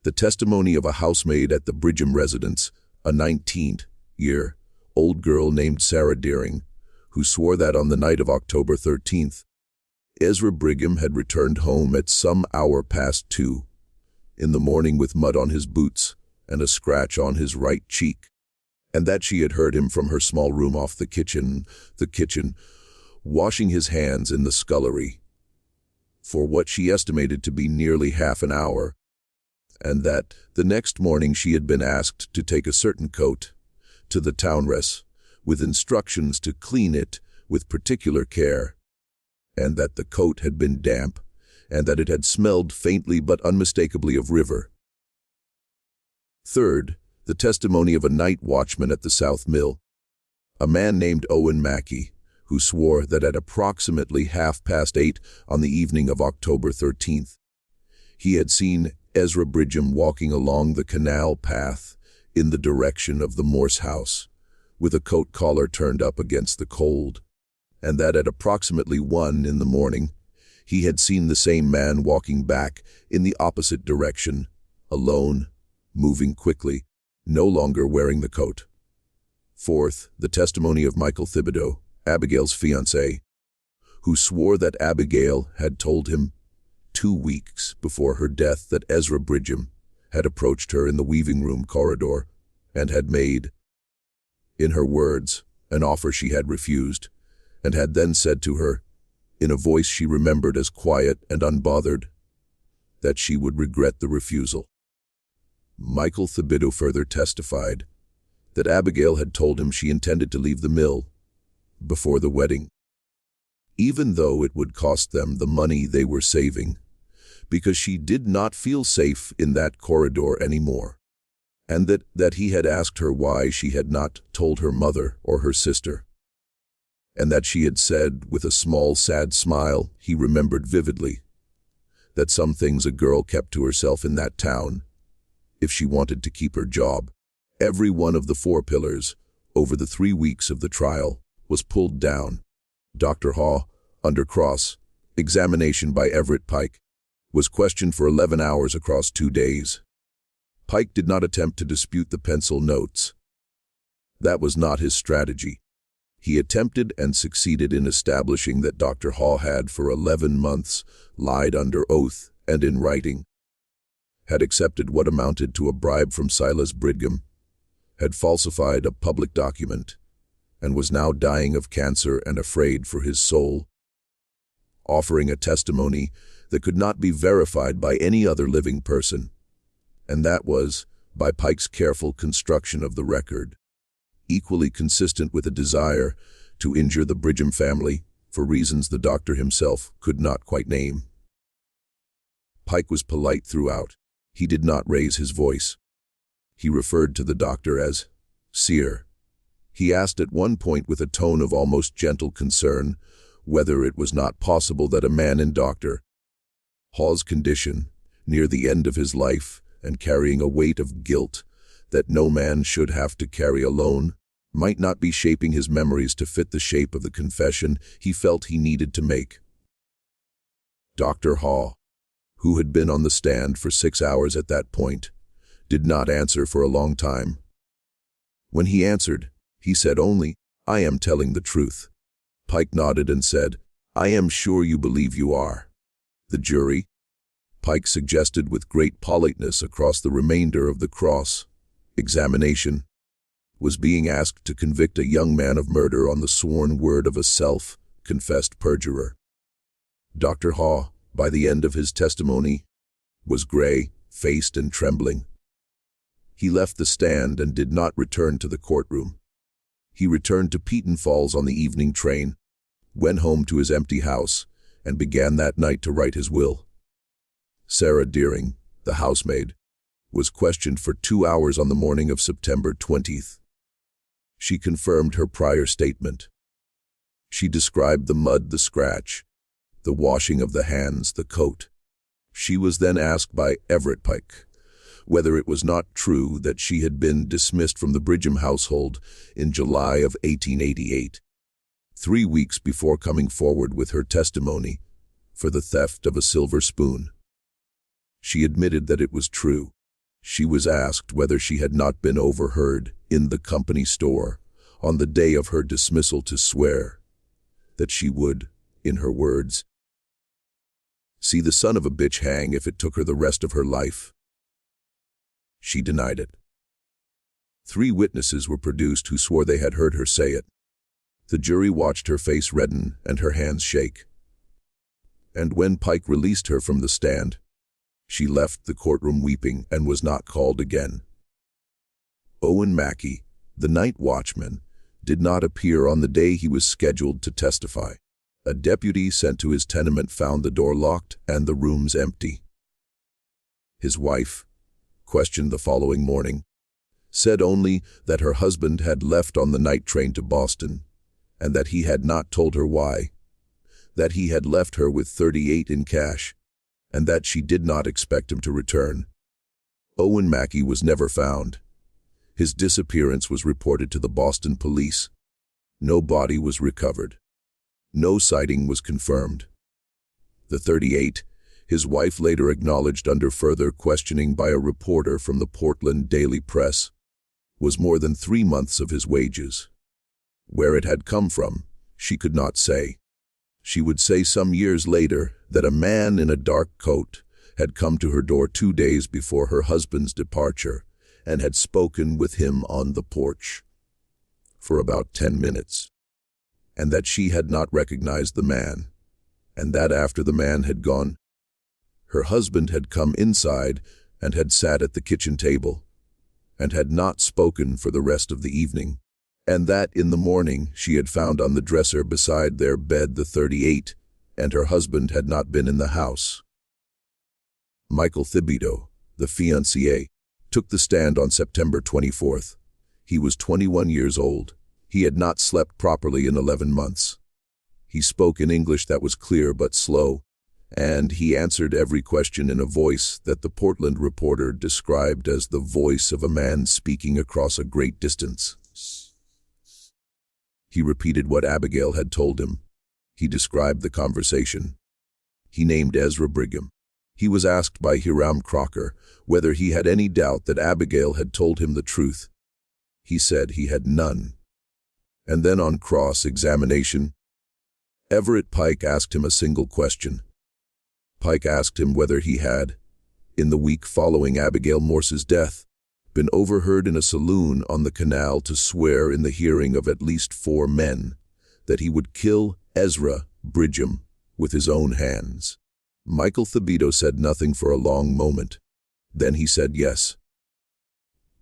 the testimony of a housemaid at the Brigham residence, a 19-year-old girl named Sarah Deering, who swore that on the night of October 13th, Ezra Brigham had returned home at some hour past 2 in the morning with mud on his boots and a scratch on his right cheek, and that she had heard him from her small room off the kitchen, washing his hands in the scullery for what she estimated to be nearly half an hour, and that the next morning she had been asked to take a certain coat to the townress with instructions to clean it with particular care, and that the coat had been damp, and that it had smelled faintly but unmistakably of river. Third, the testimony of a night watchman at the South Mill, a man named Owen Mackey, who swore that at approximately 8:30 on the evening of October 13th, he had seen Ezra Brigham walking along the canal path in the direction of the Morse house, with a coat collar turned up against the cold, and that at approximately 1 in the morning, he had seen the same man walking back in the opposite direction, alone, moving quickly, no longer wearing the coat. Fourth, the testimony of Michael Thibodeau, Abigail's fiancé, who swore that Abigail had told him 2 weeks before her death that Ezra Brigham had approached her in the weaving room corridor and had made, in her words, an offer she had refused, and had then said to her, in a voice she remembered as quiet and unbothered, that she would regret the refusal. Michael Thibodeau further testified that Abigail had told him she intended to leave the mill before the wedding, even though it would cost them the money they were saving, because she did not feel safe in that corridor anymore, and that he had asked her why she had not told her mother or her sister, and that she had said with a small sad smile he remembered vividly, that some things a girl kept to herself in that town if she wanted to keep her job. Every one of the 4 pillars over the 3 weeks of the trial was pulled down. Dr. Haw, under cross-examination by Everett Pike, was questioned for 11 hours across 2 days. Pike did not attempt to dispute the pencil notes. That was not his strategy. He attempted and succeeded in establishing that Dr. Haw had for 11 months lied under oath and in writing, had accepted what amounted to a bribe from Silas Brigham, had falsified a public document, and was now dying of cancer and afraid for his soul, offering a testimony that could not be verified by any other living person, and that was, by Pike's careful construction of the record, equally consistent with a desire to injure the Brigham family for reasons the doctor himself could not quite name. Pike was polite throughout. He did not raise his voice. He referred to the doctor as Seer. He asked at one point with a tone of almost gentle concern whether it was not possible that a man in Dr. Haw's condition, near the end of his life and carrying a weight of guilt that no man should have to carry alone, might not be shaping his memories to fit the shape of the confession he felt he needed to make. Dr. Haw, who had been on the stand for 6 hours at that point, did not answer for a long time. When he answered, he said only, "I am telling the truth." Pike nodded and said, "I am sure you believe you are." The jury, Pike suggested with great politeness across the remainder of the cross-examination, was being asked to convict a young man of murder on the sworn word of a self-confessed perjurer. Dr. Haw, by the end of his testimony, was gray-faced and trembling. He left the stand and did not return to the courtroom. He returned to Peton Falls on the evening train, went home to his empty house, and began that night to write his will. Sarah Deering, the housemaid, was questioned for 2 hours on the morning of September 20th. She confirmed her prior statement. She described the mud, the scratch, the washing of the hands, the coat. She was then asked by Everett Pike whether it was not true that she had been dismissed from the Bridgham household in July of 1888, 3 weeks before coming forward with her testimony for the theft of a silver spoon. She admitted that it was true. She was asked whether she had not been overheard in the company store on the day of her dismissal to swear that she would, in her words, see the son of a bitch hang if it took her the rest of her life. She denied it. 3 witnesses were produced who swore they had heard her say it. The jury watched her face redden and her hands shake. And when Pike released her from the stand, she left the courtroom weeping and was not called again. Owen Mackey, the night watchman, did not appear on the day he was scheduled to testify. A deputy sent to his tenement found the door locked and the rooms empty. His wife, questioned the following morning, said only that her husband had left on the night train to Boston, and that he had not told her why, that he had left her with $38 in cash, and that she did not expect him to return. Owen Mackey was never found. His disappearance was reported to the Boston police. No body was recovered. No sighting was confirmed. The $38, his wife later acknowledged under further questioning by a reporter from the Portland Daily Press, was more than 3 months of his wages. Where it had come from, she could not say. She would say some years later that a man in a dark coat had come to her door 2 days before her husband's departure and had spoken with him on the porch for about 10 minutes, and that she had not recognized the man, and that after the man had gone, her husband had come inside and had sat at the kitchen table and had not spoken for the rest of the evening, and that in the morning she had found on the dresser beside their bed the $38, and her husband had not been in the house. Michael Thibodeau, the fiancé, took the stand on September 24th. He was 21 years old. He had not slept properly in 11 months. He spoke in English that was clear but slow, and he answered every question in a voice that the Portland reporter described as the voice of a man speaking across a great distance. He repeated what Abigail had told him. He described the conversation. He named Ezra Brigham. He was asked by Hiram Crocker whether he had any doubt that Abigail had told him the truth. He said he had none. And then on cross-examination, Everett Pike asked him a single question. Pike asked him whether he had, in the week following Abigail Morse's death, been overheard in a saloon on the canal to swear in the hearing of at least 4 men that he would kill Ezra Brigham with his own hands. Michael Thibodeau said nothing for a long moment. Then he said yes.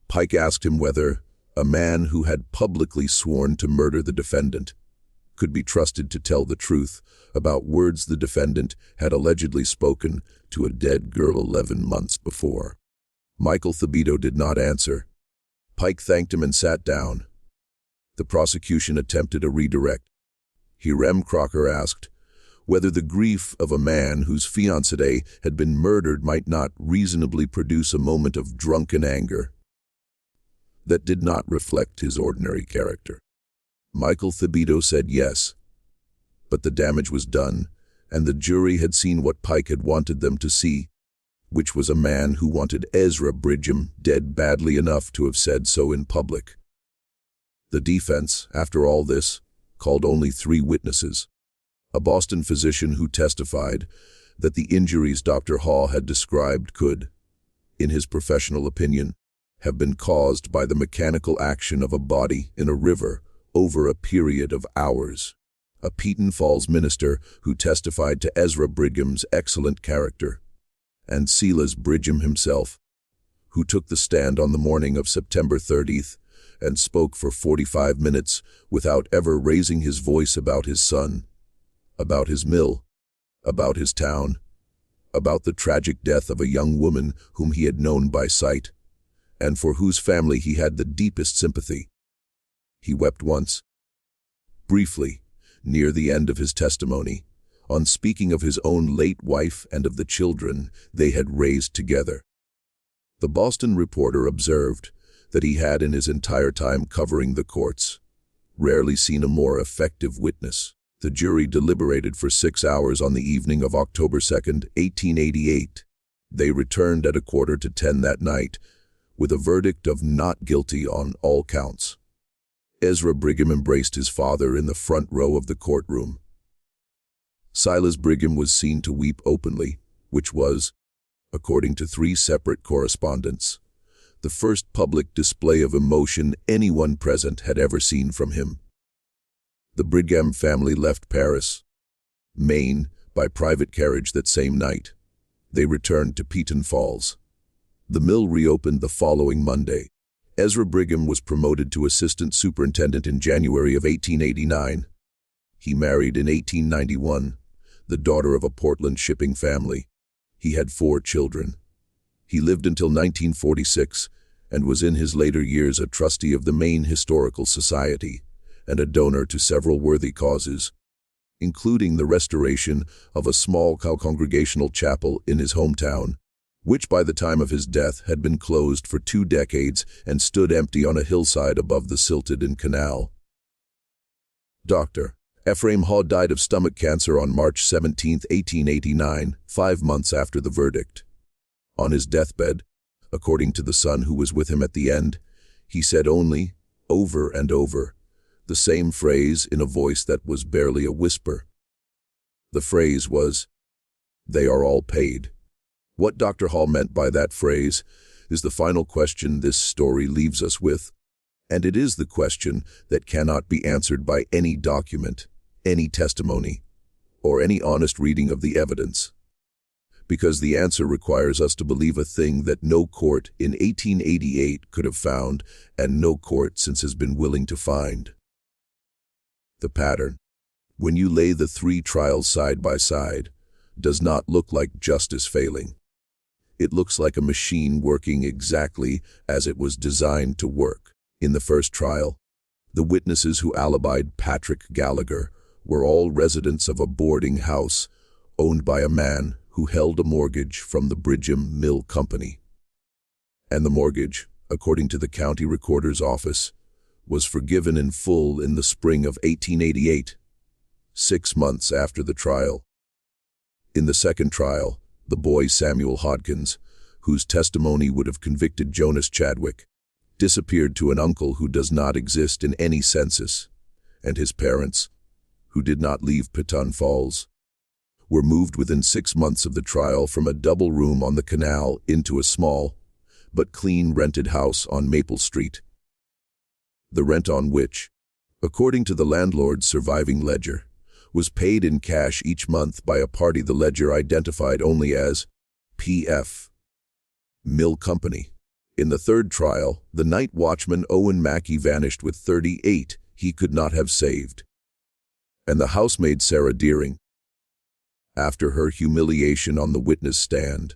Pike asked him whether a man who had publicly sworn to murder the defendant could be trusted to tell the truth about words the defendant had allegedly spoken to a dead girl 11 months before. Michael Thibodeau did not answer. Pike thanked him and sat down. The prosecution attempted a redirect. Hiram Crocker asked whether the grief of a man whose fiancée had been murdered might not reasonably produce a moment of drunken anger that did not reflect his ordinary character. Michael Thibodeau said yes, but the damage was done, and the jury had seen what Pike had wanted them to see, which was a man who wanted Ezra Brigham dead badly enough to have said so in public. The defense, after all this, called only 3 witnesses. A Boston physician who testified that the injuries Dr. Haw had described could, in his professional opinion, have been caused by the mechanical action of a body in a river over a period of hours. A Peton Falls minister who testified to Ezra Brigham's excellent character, and Silas Brigham himself, who took the stand on the morning of September 30th and spoke for 45 minutes without ever raising his voice about his son, about his mill, about his town, about the tragic death of a young woman whom he had known by sight, and for whose family he had the deepest sympathy. He wept once. Briefly, near the end of his testimony, on speaking of his own late wife and of the children they had raised together. The Boston Reporter observed that he had, in his entire time covering the courts, rarely seen a more effective witness. The jury deliberated for 6 hours on the evening of October 2, 1888. They returned at 9:45 that night with a verdict of not guilty on all counts. Ezra Brigham embraced his father in the front row of the courtroom. Silas Brigham was seen to weep openly, which was, according to 3 separate correspondents, the first public display of emotion anyone present had ever seen from him. The Brigham family left Paris, Maine, by private carriage that same night. They returned to Peton Falls. The mill reopened the following Monday. Ezra Brigham was promoted to assistant superintendent in January of 1889. He married in 1891, the daughter of a Portland shipping family. He had 4 children. He lived until 1946 and was in his later years a trustee of the Maine Historical Society and a donor to several worthy causes, including the restoration of a small congregational chapel in his hometown, which by the time of his death had been closed for 2 decades and stood empty on a hillside above the silted canal. Dr. Ephraim Haw died of stomach cancer on March 17, 1889, 5 months after the verdict. On his deathbed, according to the son who was with him at the end, he said only, over and over, the same phrase in a voice that was barely a whisper. The phrase was, "They are all paid." What Dr. Hall meant by that phrase is the final question this story leaves us with, and it is the question that cannot be answered by any document, any testimony, or any honest reading of the evidence. Because the answer requires us to believe a thing that no court in 1888 could have found, and no court since has been willing to find. The pattern, when you lay the 3 trials side by side, does not look like justice failing. It looks like a machine working exactly as it was designed to work. In the first trial, the witnesses who alibied Patrick Gallagher were all residents of a boarding house owned by a man who held a mortgage from the Brigham Mill Company. And the mortgage, according to the county recorder's office, was forgiven in full in the spring of 1888, 6 months after the trial. In the second trial, the boy Samuel Hodkins, whose testimony would have convicted Jonas Chadwick, disappeared to an uncle who does not exist in any census, and his parents, who did not leave Peton Falls, were moved within 6 months of the trial from a double room on the canal into a small, but clean rented house on Maple Street. The rent on which, according to the landlord's surviving ledger, was paid in cash each month by a party the ledger identified only as P.F. Mill Company. In the third trial, the night watchman Owen Mackey vanished with 38 he could not have saved. And the housemaid Sarah Deering, after her humiliation on the witness stand,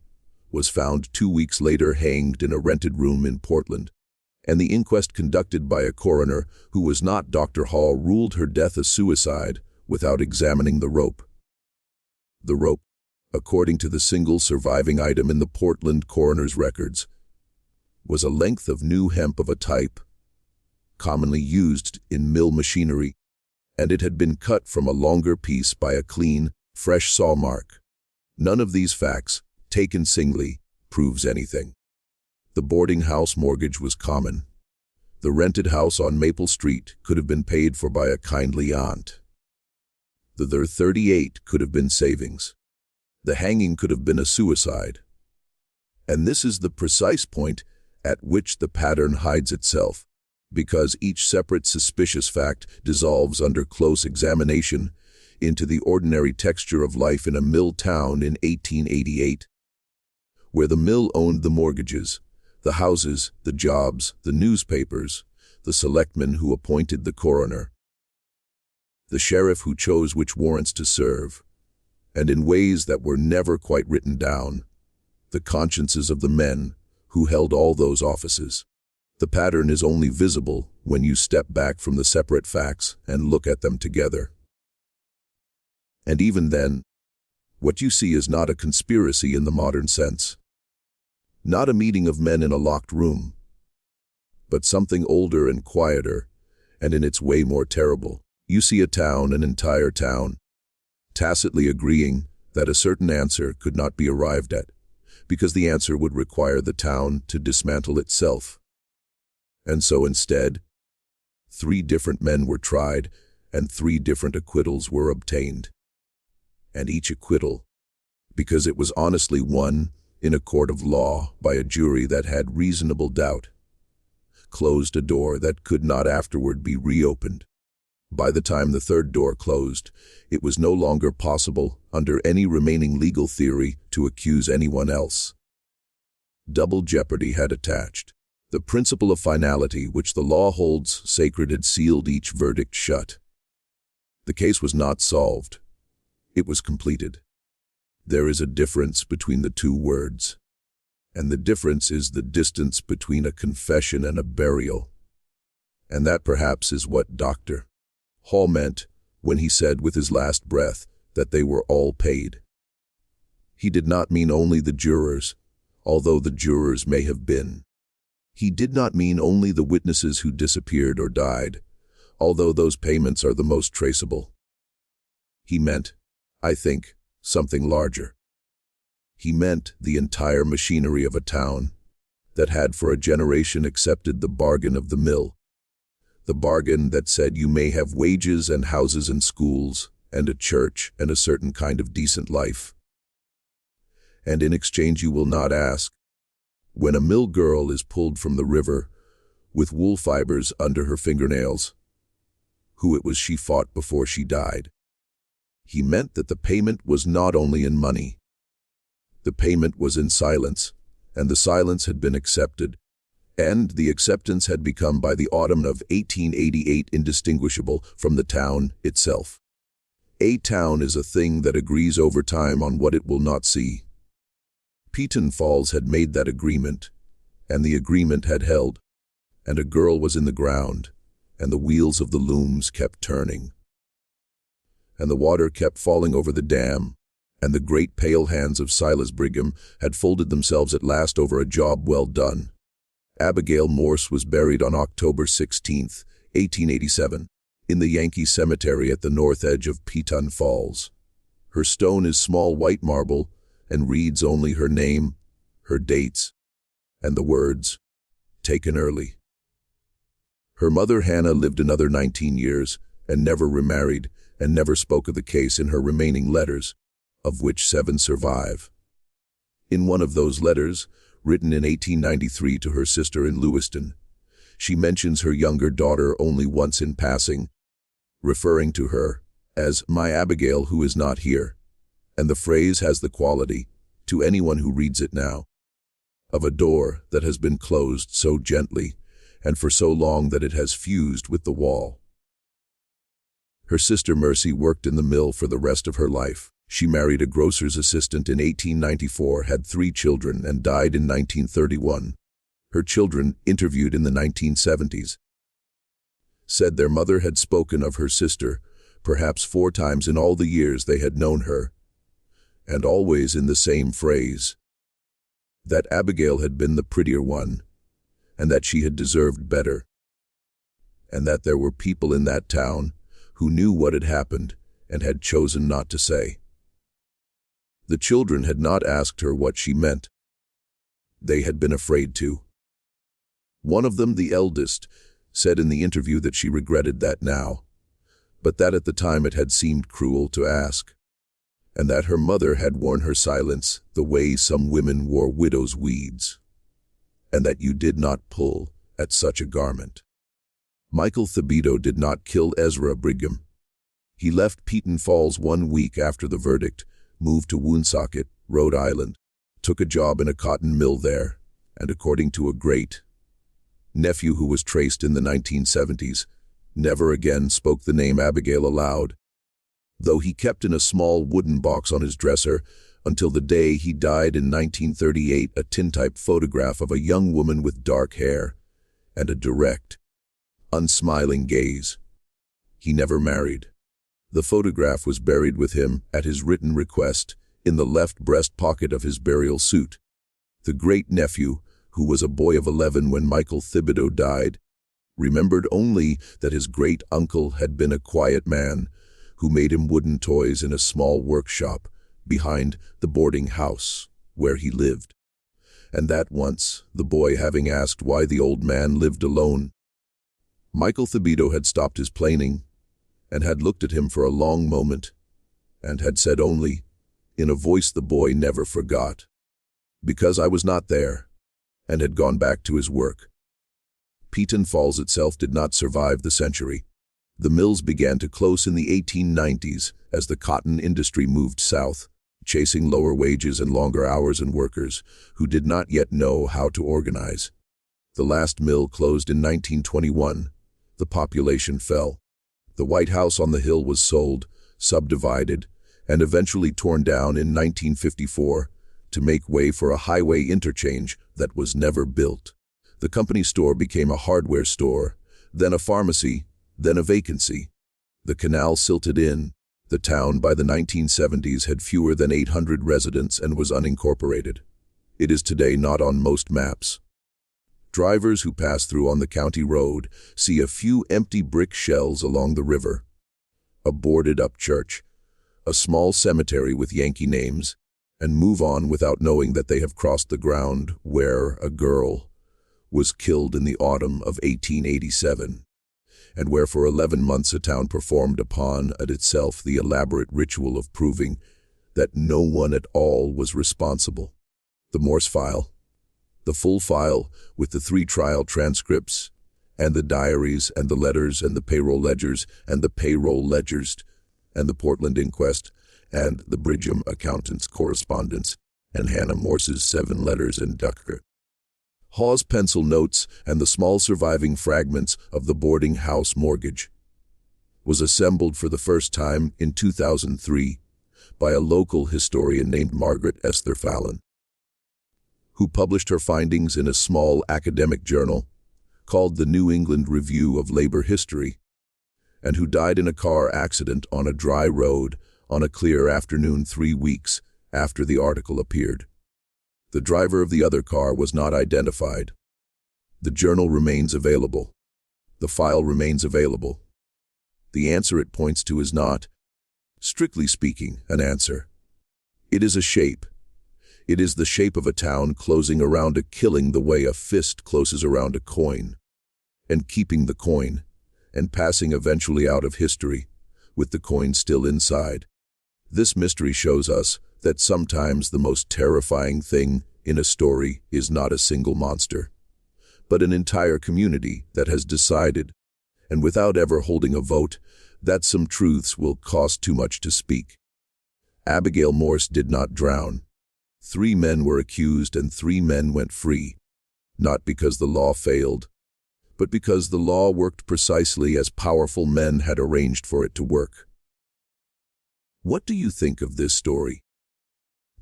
was found 2 weeks later hanged in a rented room in Portland, and the inquest conducted by a coroner who was not Dr. Hall ruled her death a suicide without examining the rope. The rope, according to the single surviving item in the Portland coroner's records, was a length of new hemp of a type commonly used in mill machinery, and it had been cut from a longer piece by a clean, fresh saw mark. None of these facts, taken singly, proves anything. The boarding house mortgage was common. The rented house on Maple Street could have been paid for by a kindly aunt. The other 38 could have been savings. The hanging could have been a suicide. And this is the precise point at which the pattern hides itself, because each separate suspicious fact dissolves under close examination into the ordinary texture of life in a mill town in 1888, where the mill owned the mortgages, the houses, the jobs, the newspapers, the selectmen who appointed the coroner, the sheriff who chose which warrants to serve, and in ways that were never quite written down, the consciences of the men who held all those offices. The pattern is only visible when you step back from the separate facts and look at them together. And even then, what you see is not a conspiracy in the modern sense. Not a meeting of men in a locked room, but something older and quieter, and in its way more terrible. You see a town, an entire town, tacitly agreeing that a certain answer could not be arrived at, because the answer would require the town to dismantle itself. And so instead, 3 different men were tried, and 3 different acquittals were obtained. And each acquittal, because it was honestly won in a court of law by a jury that had reasonable doubt, closed a door that could not afterward be reopened. By the time the 3rd door closed, it was no longer possible, under any remaining legal theory, to accuse anyone else. Double jeopardy had attached. The principle of finality, which the law holds sacred, had sealed each verdict shut. The case was not solved. It was completed. There is a difference between the 2 words, and the difference is the distance between a confession and a burial. And that perhaps is what Dr. Hall meant when he said with his last breath that they were all paid. He did not mean only the jurors, although the jurors may have been. He did not mean only the witnesses who disappeared or died, although those payments are the most traceable. He meant, I think, something larger. He meant the entire machinery of a town that had for a generation accepted the bargain of the mill. The bargain that said you may have wages and houses and schools and a church and a certain kind of decent life. And in exchange you will not ask, when a mill girl is pulled from the river with wool fibers under her fingernails, who it was she fought before she died. He meant that the payment was not only in money. The payment was in silence, and the silence had been accepted. And the acceptance had become by the autumn of 1888 indistinguishable from the town itself. A town is a thing that agrees over time on what it will not see. Peton Falls had made that agreement, and the agreement had held, and a girl was in the ground, and the wheels of the looms kept turning. And the water kept falling over the dam, and the great pale hands of Silas Brigham had folded themselves at last over a job well done. Abigail Morse was buried on October 16, 1887, in the Yankee Cemetery at the north edge of Peton Falls. Her stone is small white marble and reads only her name, her dates, and the words, taken early. Her mother Hannah lived another 19 years and never remarried and never spoke of the case in her remaining letters, of which 7 survive. In one of those letters, written in 1893 to her sister in Lewiston, she mentions her younger daughter only once in passing, referring to her as my Abigail who is not here, and the phrase has the quality, to anyone who reads it now, of a door that has been closed so gently and for so long that it has fused with the wall. Her sister Mercy worked in the mill for the rest of her life. She married a grocer's assistant in 1894, had 3 children, and died in 1931. Her children, interviewed in the 1970s, said their mother had spoken of her sister perhaps 4 times in all the years they had known her, and always in the same phrase, that Abigail had been the prettier one, and that she had deserved better, and that there were people in that town who knew what had happened and had chosen not to say. The children had not asked her what she meant. They had been afraid to. One of them, the eldest, said in the interview that she regretted that now, but that at the time it had seemed cruel to ask, and that her mother had worn her silence the way some women wore widow's weeds, and that you did not pull at such a garment. Michael Thibodeau did not kill Ezra Brigham. He left Peton Falls 1 week after the verdict, moved to Woonsocket, Rhode Island, took a job in a cotton mill there, and according to a great-nephew who was traced in the 1970s, never again spoke the name Abigail aloud, though he kept in a small wooden box on his dresser until the day he died in 1938 a tintype photograph of a young woman with dark hair and a direct, unsmiling gaze. He never married. The photograph was buried with him, at his written request, in the left breast pocket of his burial suit. The great-nephew, who was a boy of 11 when Michael Thibodeau died, remembered only that his great-uncle had been a quiet man who made him wooden toys in a small workshop behind the boarding house where he lived, and that once, the boy having asked why the old man lived alone, Michael Thibodeau had stopped his planing and had looked at him for a long moment and had said only, in a voice the boy never forgot, "Because I was not there," and had gone back to his work. Peton Falls itself did not survive the century. The mills began to close in the 1890s as the cotton industry moved south, chasing lower wages and longer hours and workers who did not yet know how to organize. The last mill closed in 1921. The population fell. The White House on the hill was sold, subdivided, and eventually torn down in 1954 to make way for a highway interchange that was never built. The company store became a hardware store, then a pharmacy, then a vacancy. The canal silted in. The town by the 1970s had fewer than 800 residents and was unincorporated. It is today not on most maps. Drivers who pass through on the county road see a few empty brick shells along the river, a boarded-up church, a small cemetery with Yankee names, and move on without knowing that they have crossed the ground where a girl was killed in the autumn of 1887, and where for 11 months a town performed upon itself the elaborate ritual of proving that no one at all was responsible. The Morse file, the full file with the 3 trial transcripts, and the diaries and the letters and the payroll ledgers and the payroll ledgers, and the Portland inquest, and the Bridgham accountant's correspondence, and Hannah Morse's 7 letters and Dr. Hawes' pencil notes, and the small surviving fragments of the boarding house mortgage, was assembled for the first time in 2003 by a local historian named Margaret Esther Fallon, who published her findings in a small academic journal called the New England Review of Labor History, and who died in a car accident on a dry road on a clear afternoon 3 weeks after the article appeared. The driver of the other car was not identified. The journal remains available. The file remains available. The answer it points to is not, strictly speaking, an answer. It is a shape. It is the shape of a town closing around a killing the way a fist closes around a coin, and keeping the coin, and passing eventually out of history, with the coin still inside. This mystery shows us that sometimes the most terrifying thing in a story is not a single monster, but an entire community that has decided, and without ever holding a vote, that some truths will cost too much to speak. Abigail Morse did not drown. 3 men were accused and 3 men went free, not because the law failed, but because the law worked precisely as powerful men had arranged for it to work. What do you think of this story?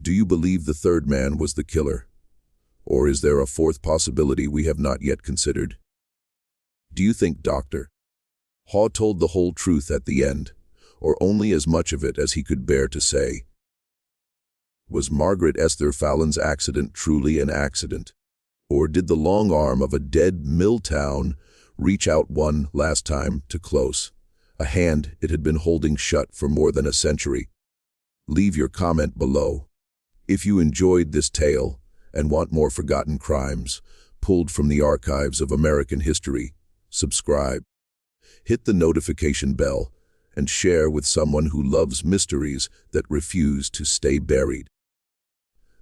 Do you believe the 3rd man was the killer? Or is there a 4th possibility we have not yet considered? Do you think Dr. Haw told the whole truth at the end, or only as much of it as he could bear to say? Was Margaret Esther Fallon's accident truly an accident? Or did the long arm of a dead mill town reach out one last time to close a hand it had been holding shut for more than a century? Leave your comment below. If you enjoyed this tale and want more forgotten crimes pulled from the archives of American history, subscribe, hit the notification bell, and share with someone who loves mysteries that refuse to stay buried.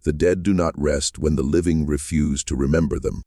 The dead do not rest when the living refuse to remember them.